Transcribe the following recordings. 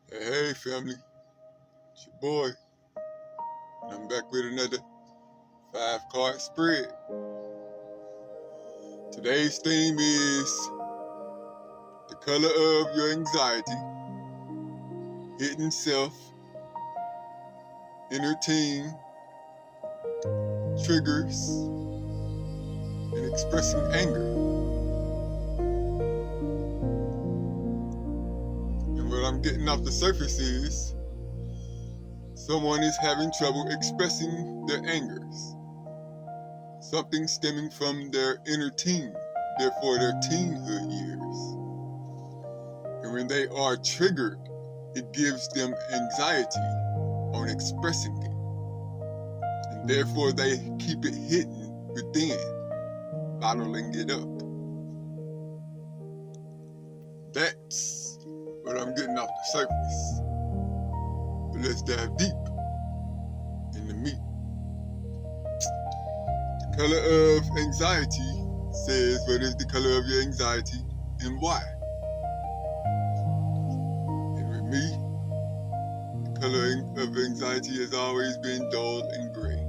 Hey family, it's your boy, and I'm back with another 5-card spread. Today's theme is the color of your anxiety, hidden self, inner team, triggers, and expressing anger. And what I'm getting off the surface is someone is having trouble expressing their angers, something stemming from their inner teen, therefore their teenhood years. And when they are triggered, it gives them anxiety on expressing it. And therefore they keep it hidden within, bottling it up. That's what I'm getting off the surface. But let's dive deep in the meat. The color of anxiety says what is the color of your anxiety and why. And with me, the color of anxiety has always been dull and gray.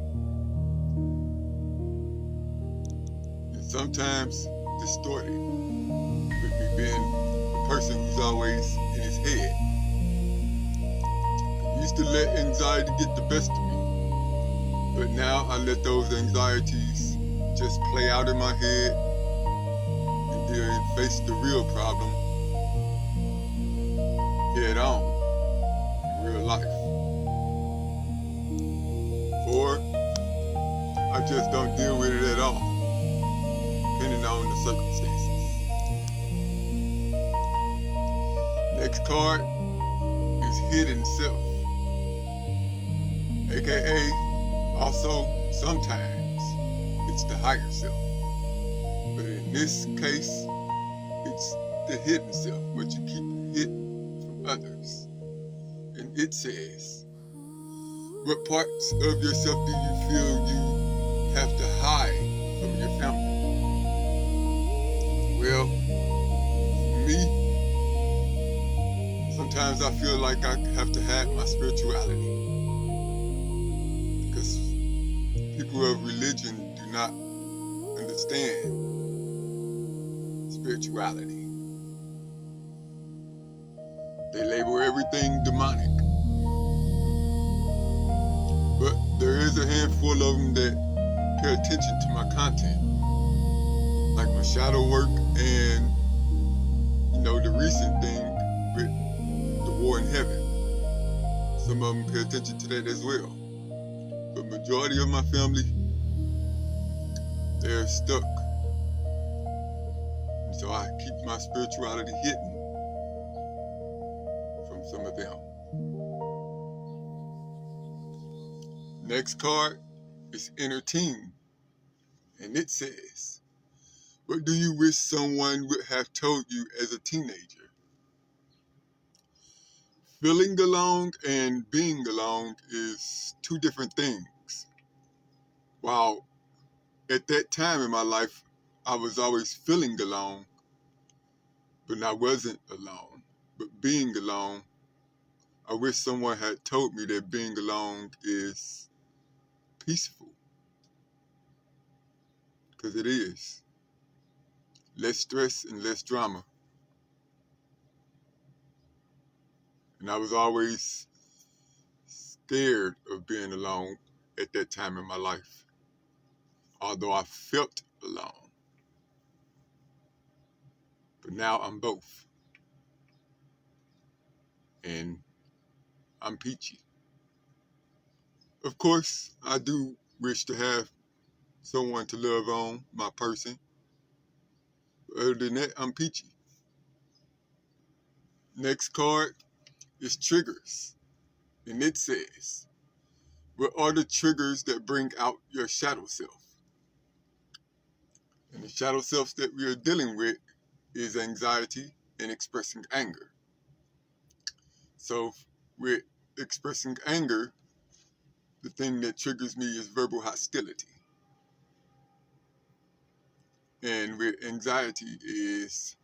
And sometimes distorted, with me being a person who's always in his head. I used to let anxiety get the best of me, but now I let those anxieties just play out in my head and then face the real problem head on in real life. Or I just don't deal with it at all, depending on the circumstances. Next card is hidden self, aka also sometimes it's the higher self. But in this case, it's the hidden self, what you keep hidden from others. And it says, what parts of yourself do you feel you have to hide from your family? Well, for me, sometimes I feel like I have to hide my spirituality. Because people of religion do not understand spirituality. They label everything demonic. But there is a handful of them that pay attention to my content, like my shadow work and, the recent thing with the war in heaven. Some of them pay attention to that as well. But majority of my family, they're stuck. And so I keep my spirituality hidden from some of them. Next card is inner team. And it says, what do you wish someone would have told you as a teenager? Feeling alone and being alone is two different things. While at that time in my life, I was always feeling alone, but I wasn't alone. But being alone, I wish someone had told me that being alone is peaceful. Because it is. Less stress and less drama. And I was always scared of being alone at that time in my life, although I felt alone. But now I'm both. And I'm peachy. Of course, I do wish to have someone to love on, my person. But other than that, I'm peachy. Next card is triggers. And it says, what are the triggers that bring out your shadow self? And the shadow self that we are dealing with is anxiety and expressing anger. So with expressing anger, the thing that triggers me is verbal hostility. And with anxiety is,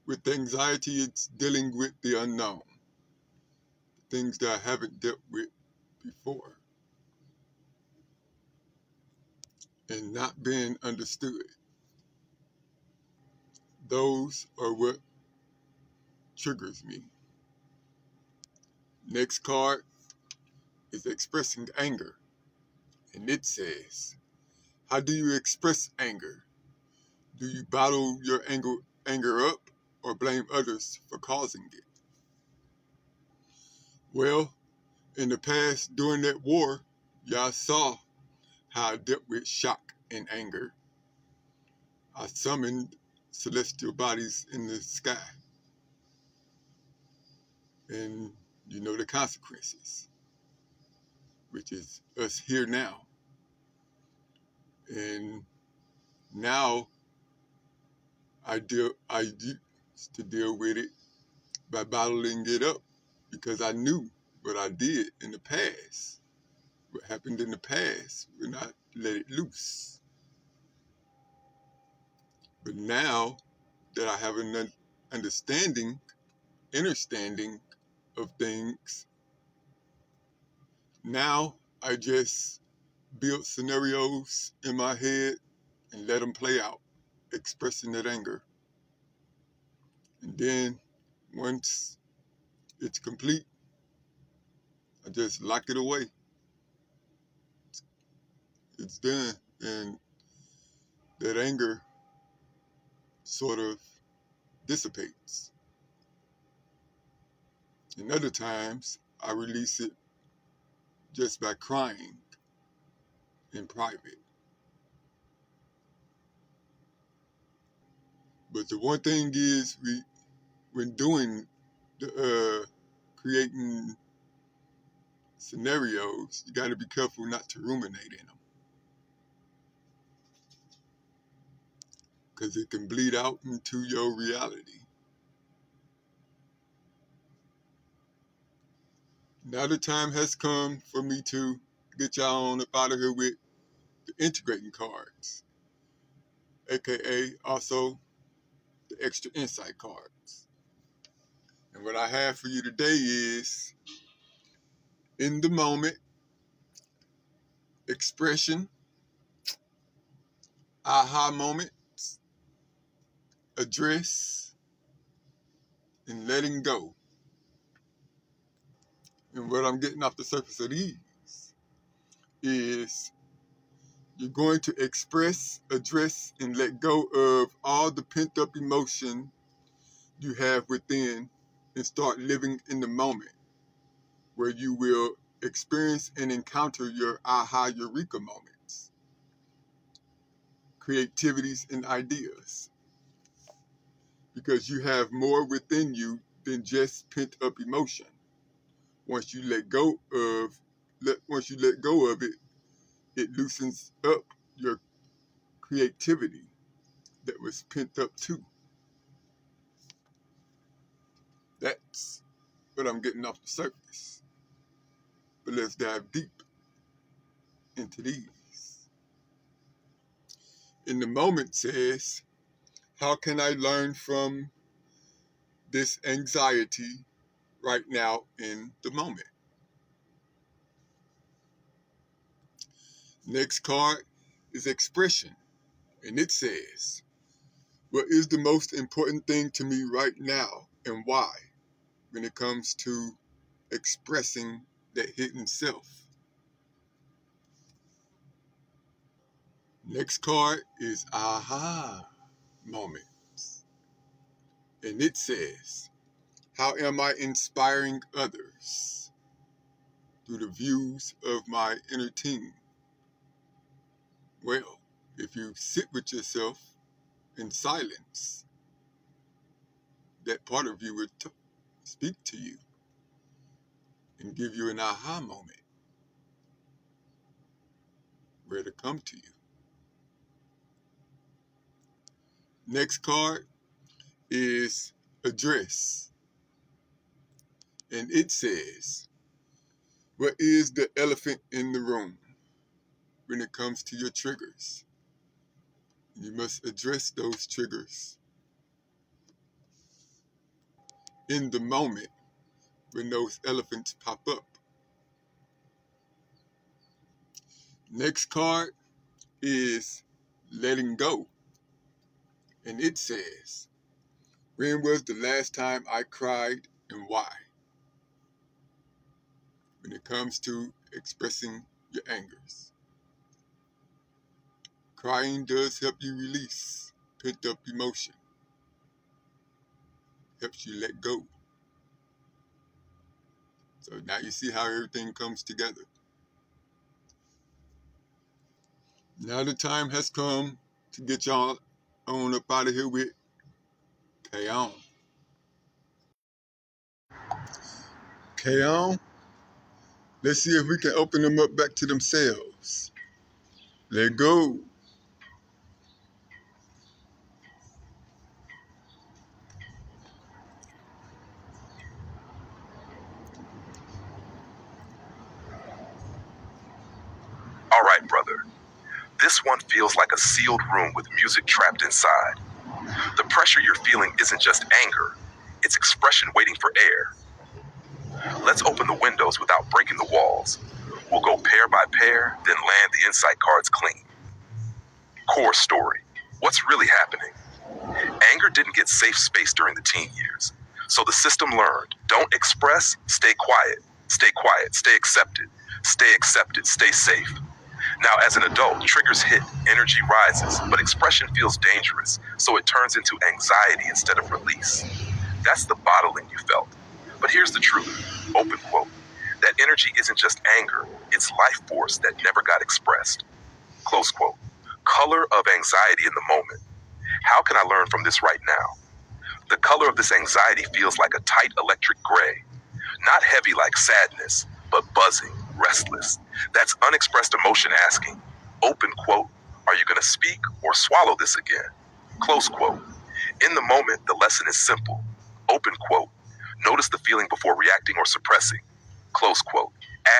With anxiety, it's dealing with the unknown, things that I haven't dealt with before, and not being understood. Those are what triggers me. Next card is expressing anger, and it says, how do you express anger? Do you bottle your anger up or blame others for causing it? Well, in the past, during that war, y'all saw how I dealt with shock and anger. I summoned celestial bodies in the sky, and you know the consequences, which is us here now. And now I used to deal with it by bottling it up because I knew what I did in the past, what happened in the past when I let it loose. But now that I have an understanding of things, now I just build scenarios in my head and let them play out, expressing that anger. And then once it's complete, I just lock it away. It's done. And that anger sort of dissipates. And other times, I release it just by crying in private. But the one thing is, when doing creating scenarios, you got to be careful not to ruminate in them, because it can bleed out into your reality. Now the time has come for me to get y'all on up out of here with the integrating cards, aka also the extra insight cards. And what I have for you today is in the moment, expression, aha moments, address, and letting go. And what I'm getting off the surface of these is you're going to express, address, and let go of all the pent up emotion you have within and start living in the moment where you will experience and encounter your aha eureka moments, creativities, and ideas. Because you have more within you than just pent up emotion. Once you let go of it, it loosens up your creativity that was pent up too. That's what I'm getting off the surface. But let's dive deep into these. In the moment says, how can I learn from this anxiety right now in the moment? Next card is expression, and it says, what is the most important thing to me right now and why when it comes to expressing that hidden self? Next card is aha moments, and it says, how am I inspiring others through the views of my inner team? Well, if you sit with yourself in silence, that part of you would speak to you and give you an aha moment where to come to you. Next card is address, and it says, what is the elephant in the room when it comes to your triggers? You must address those triggers. in the moment when those elephants pop up. Next card is letting go. And it says, when was the last time I cried and why? When it comes to expressing your angers. Crying does help you release pent up emotion. Helps you let go. So now you see how everything comes together. Now the time has come to get y'all on up out of here with Kaion. Kaion, let's see if we can open them up back to themselves. Let go. All right, brother. This one feels like a sealed room with music trapped inside. The pressure you're feeling isn't just anger, it's expression waiting for air. Let's open the windows without breaking the walls. We'll go pair by pair, then land the insight cards clean. Core story. What's really happening? Anger didn't get safe space during the teen years. So the system learned, don't express, stay quiet. Stay quiet, stay accepted. Stay accepted, stay safe. Now, as an adult, triggers hit, energy rises, but expression feels dangerous, so it turns into anxiety instead of release. That's the bottling you felt. But here's the truth, open quote. That energy isn't just anger, it's life force that never got expressed. Close quote. Color of anxiety in the moment. How can I learn from this right now? The color of this anxiety feels like a tight electric gray. Not heavy like sadness, but buzzing, restless. That's unexpressed emotion asking, open quote, are you going to speak or swallow this again? Close quote. In the moment, the lesson is simple. Open quote. Notice the feeling before reacting or suppressing. Close quote.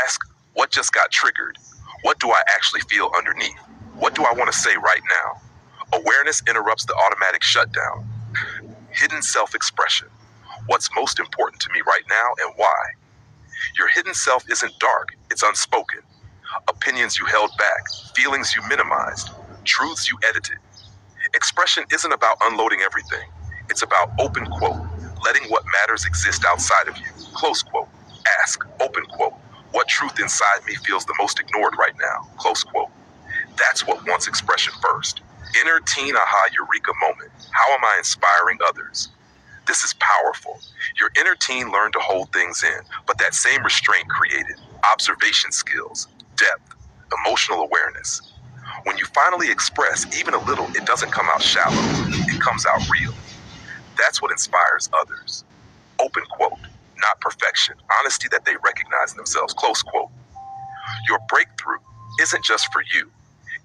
Ask, what just got triggered? What do I actually feel underneath? What do I want to say right now? Awareness interrupts the automatic shutdown. Hidden self-expression. What's most important to me right now and why? Your hidden self isn't dark, it's unspoken. Opinions you held back, feelings you minimized, truths you edited. Expression isn't about unloading everything. It's about open quote, letting what matters exist outside of you. Close quote. Ask, open quote, what truth inside me feels the most ignored right now? Close quote. That's what wants expression first. Inner teen aha eureka moment. How am I inspiring others? This is powerful. Your inner teen learned to hold things in, but that same restraint created observation skills, depth, emotional awareness. When you finally express even a little, it doesn't come out shallow, it comes out real. That's what inspires others. Open quote, not perfection, honesty that they recognize in themselves, close quote. Your breakthrough isn't just for you.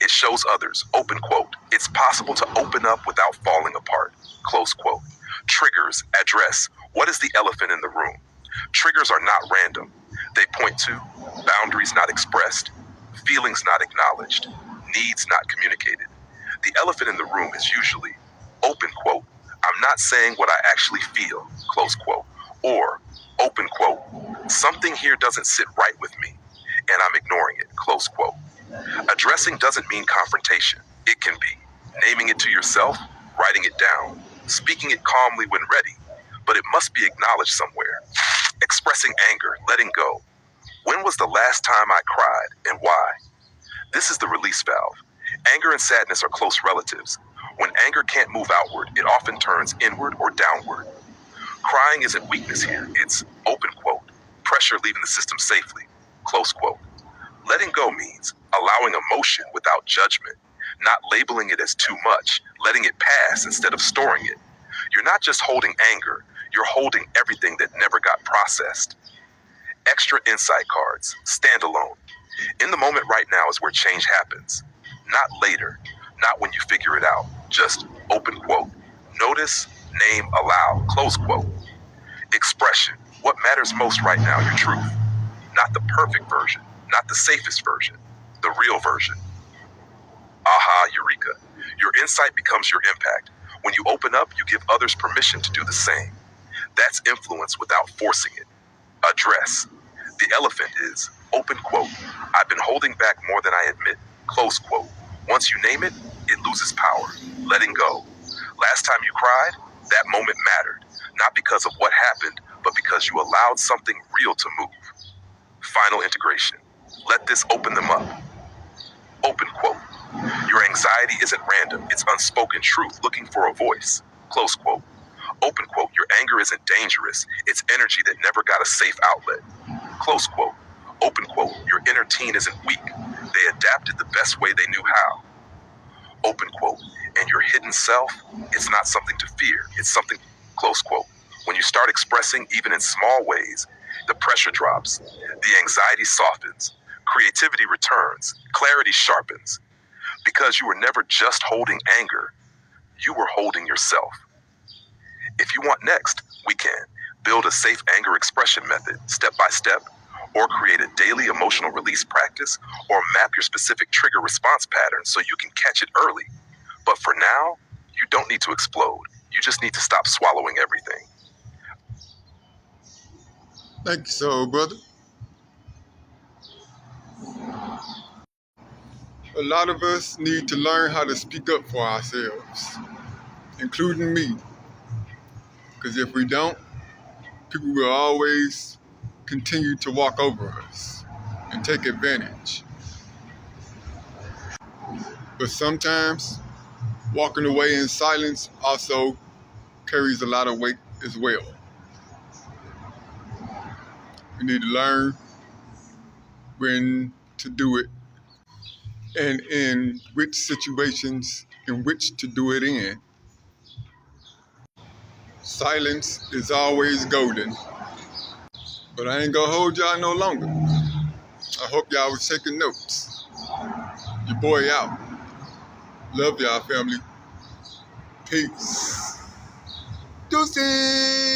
It shows others, open quote, it's possible to open up without falling apart, close quote. Triggers address, what is the elephant in the room? Triggers are not random. They point to boundaries not expressed, feelings not acknowledged, needs not communicated. The elephant in the room is usually, open quote, I'm not saying what I actually feel, close quote, or, open quote, something here doesn't sit right with me, and I'm ignoring it, close quote. Addressing doesn't mean confrontation. It can be naming it to yourself, writing it down, speaking it calmly when ready, but it must be acknowledged somewhere. Expressing anger, letting go. When was the last time I cried and why? This is the release valve. Anger and sadness are close relatives. When anger can't move outward, it often turns inward or downward. Crying isn't weakness here, it's, open quote, pressure leaving the system safely, close quote. Letting go means allowing emotion without judgment, not labeling it as too much, letting it pass instead of storing it. You're not just holding anger, you're holding everything that never got processed. Extra insight cards, standalone. In the moment right now is where change happens. Not later, not when you figure it out, just open quote. Notice, name, allow, close quote. Expression, what matters most right now, your truth. Not the perfect version, not the safest version, the real version. Aha, eureka. Your insight becomes your impact. When you open up, you give others permission to do the same. That's influence without forcing it. Address. The elephant is, open quote, I've been holding back more than I admit, close quote. Once you name it, it loses power. Letting go. Last time you cried, that moment mattered. Not because of what happened, but because you allowed something real to move. Final integration. Let this open them up. Open quote. Your anxiety isn't random, it's unspoken truth looking for a voice. Close quote. Open quote. Your anger isn't dangerous, it's energy that never got a safe outlet. Close quote. Open quote. Your inner teen isn't weak, they adapted the best way they knew how. Open quote. And your hidden self, it's not something to fear, it's something, close quote. When you start expressing, even in small ways, the pressure drops, the anxiety softens, creativity returns, clarity sharpens. Because you were never just holding anger, you were holding yourself. If you want next, we can build a safe anger expression method step by step, or create a daily emotional release practice, or map your specific trigger response pattern so you can catch it early. But for now, you don't need to explode. You just need to stop swallowing everything. Thank you, soul brother. A lot of us need to learn how to speak up for ourselves, including me. Because if we don't, people will always continue to walk over us and take advantage. But sometimes walking away in silence also carries a lot of weight as well. We need to learn when to do it and in which situations in which to do it in. Silence is always golden, but I ain't gonna hold y'all no longer. I hope y'all was taking notes. Your boy out. Love y'all, family. Peace. Deuces.